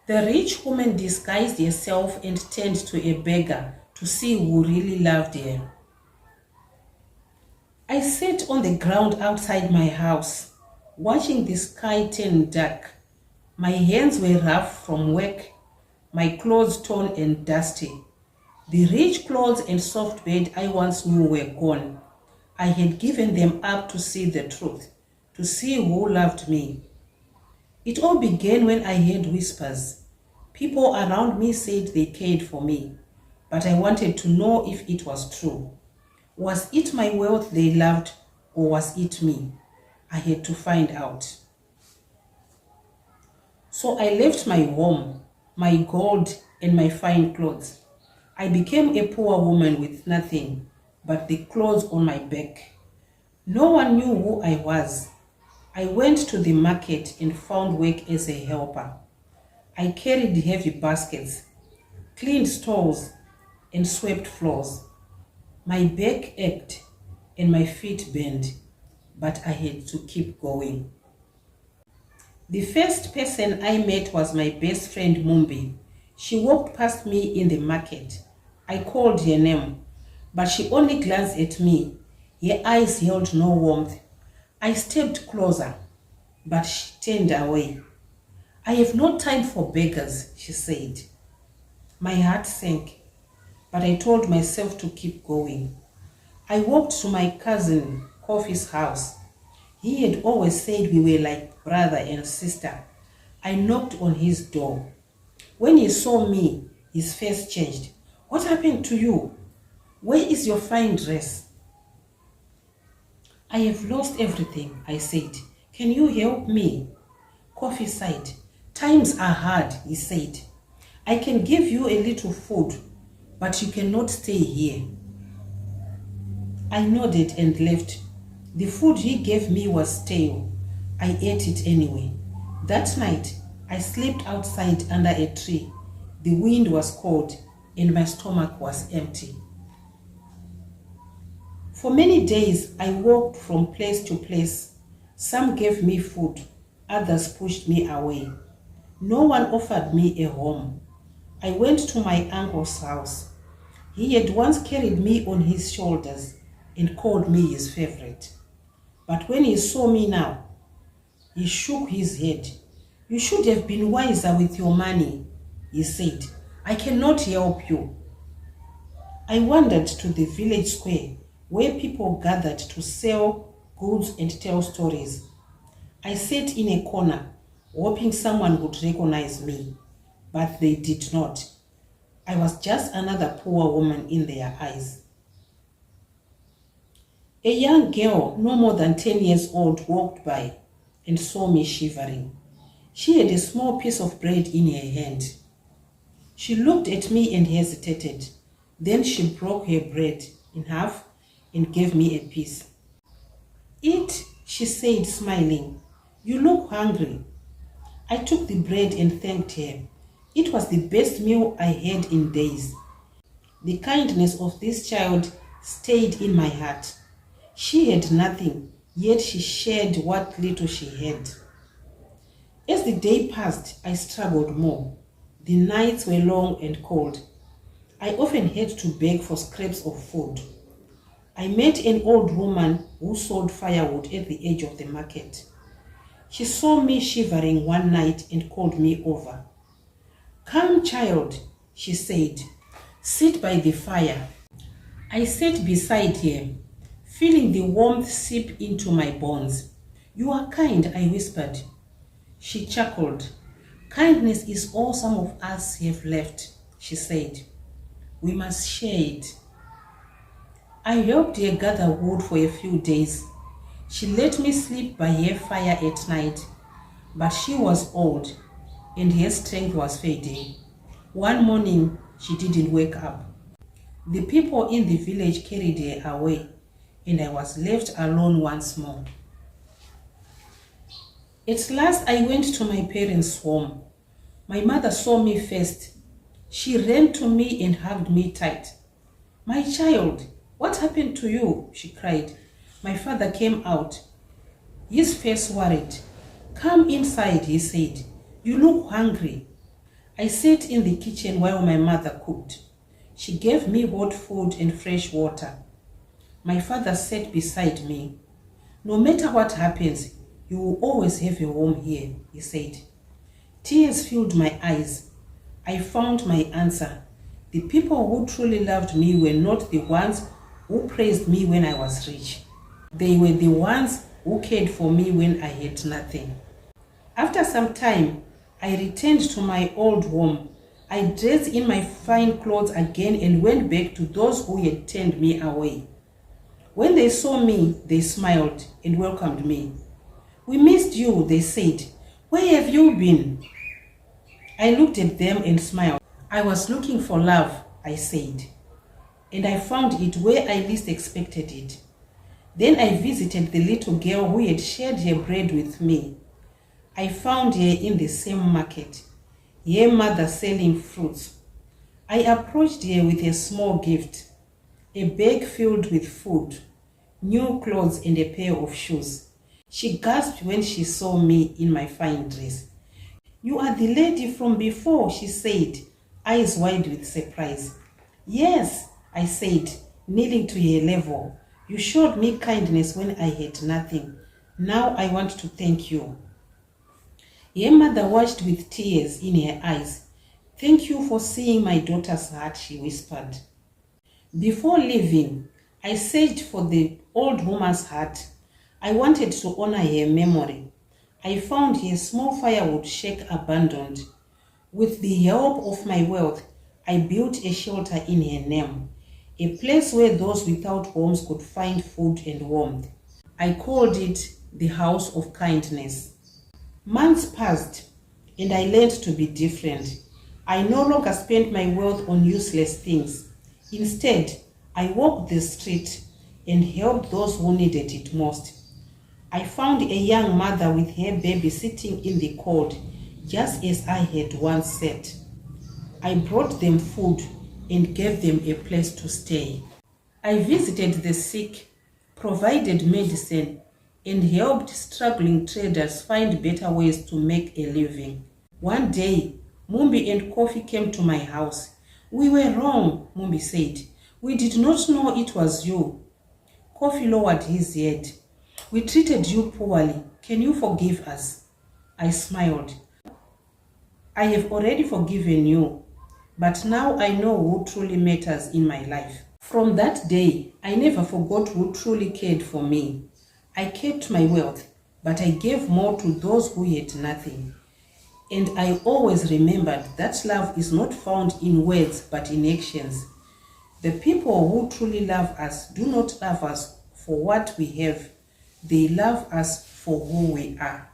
The rich woman disguised herself and turned to a beggar to see who really loved her. I sat on the ground outside my house, watching the sky turn dark. My hands were rough from work, my clothes torn and dusty. The rich clothes and soft bed I once knew were gone. I had given them up to see the truth, to see who loved me. It all began when I heard whispers. People around me said they cared for me, but I wanted to know if it was true. Was it my wealth they loved, or was it me? I had to find out. So I left my home, my gold, and my fine clothes. I became a poor woman with nothing but the clothes on my back. No one knew who I was. I went to the market and found work as a helper. I carried heavy baskets, cleaned stalls, and swept floors. My back ached and my feet bent, but I had to keep going. The first person I met was my best friend Mumbi. She walked past me in the market. I called her name, but she only glanced at me. Her eyes held no warmth. I stepped closer, but she turned away. I have no time for beggars, she said. My heart sank, but I told myself to keep going. I walked to my cousin Kofi's house. He had always said we were like brother and sister. I knocked on his door. When he saw me, his face changed. What happened to you? Where is your fine dress? I have lost everything, I said. Can you help me? Kofi sighed. Times are hard, he said. I can give you a little food, but you cannot stay here. I nodded and left. The food he gave me was stale. I ate it anyway. That night, I slept outside under a tree. The wind was cold and my stomach was empty. For many days, I walked from place to place. Some gave me food, others pushed me away. No one offered me a home. I went to my uncle's house. He had once carried me on his shoulders and called me his favorite. But when he saw me now, he shook his head. You should have been wiser with your money, he said. I cannot help you. I wandered to the village square where people gathered to sell goods and tell stories. I sat in a corner, hoping someone would recognize me, but they did not. I was just another poor woman in their eyes. A young girl, no more than 10 years old, walked by and saw me shivering. She had a small piece of bread in her hand. She looked at me and hesitated. Then she broke her bread in half and gave me a piece. Eat, she said, smiling. You look hungry. I took the bread and thanked her. It was the best meal I had in days. The kindness of this child stayed in my heart. She had nothing, yet she shared what little she had. As the day passed, I struggled more. The nights were long and cold. I often had to beg for scraps of food. I met an old woman who sold firewood at the edge of the market. She saw me shivering one night and called me over. Come, child, she said. Sit by the fire. I sat beside her, feeling the warmth seep into my bones. You are kind, I whispered. She chuckled. Kindness is all some of us have left, she said. We must share it. I helped her gather wood for a few days. She let me sleep by her fire at night, but she was old and her strength was fading. One morning, she didn't wake up. The people in the village carried her away, and I was left alone once more. At last, I went to my parents' home. My mother saw me first. She ran to me and hugged me tight. My child, what happened to you? She cried. My father came out, his face worried. Come inside, he said. You look hungry. I sat in the kitchen while my mother cooked. She gave me hot food and fresh water. My father sat beside me. No matter what happens, you will always have a home here, he said. Tears filled my eyes. I found my answer. The people who truly loved me were not the ones who praised me when I was rich. They were the ones who cared for me when I had nothing. After some time, I returned to my old home. I dressed in my fine clothes again and went back to those who had turned me away. When they saw me, they smiled and welcomed me. We missed you, they said. Where have you been? I looked at them and smiled. I was looking for love, I said, and I found it where I least expected it. Then I visited the little girl who had shared her bread with me. I found her in the same market, her mother selling fruits. I approached her with a small gift, a bag filled with food, new clothes and a pair of shoes. She gasped when she saw me in my fine dress. You are the lady from before, she said, eyes wide with surprise. Yes, I said, kneeling to her level. You showed me kindness when I had nothing. Now I want to thank you. Her mother watched with tears in her eyes. Thank you for seeing my daughter's heart, she whispered. Before leaving, I searched for the old woman's heart. I wanted to honor her memory. I found her small firewood shack abandoned. With the help of my wealth, I built a shelter in her name, a place where those without homes could find food and warmth. I called it the House of Kindness. Months passed, and I learned to be different. I no longer spent my wealth on useless things. Instead, I walked the street and helped those who needed it most. I found a young mother with her baby sitting in the cold, just as I had once sat. I brought them food and gave them a place to stay. I visited the sick, provided medicine, and helped struggling traders find better ways to make a living. One day, Mumbi and Kofi came to my house. We were wrong, Mumbi said. We did not know it was you. Kofi lowered his head. We treated you poorly. Can you forgive us? I smiled. I have already forgiven you, but now I know who truly matters in my life. From that day, I never forgot who truly cared for me. I kept my wealth, but I gave more to those who had nothing. And I always remembered that love is not found in words but in actions. The people who truly love us do not love us for what we have. They love us for who we are.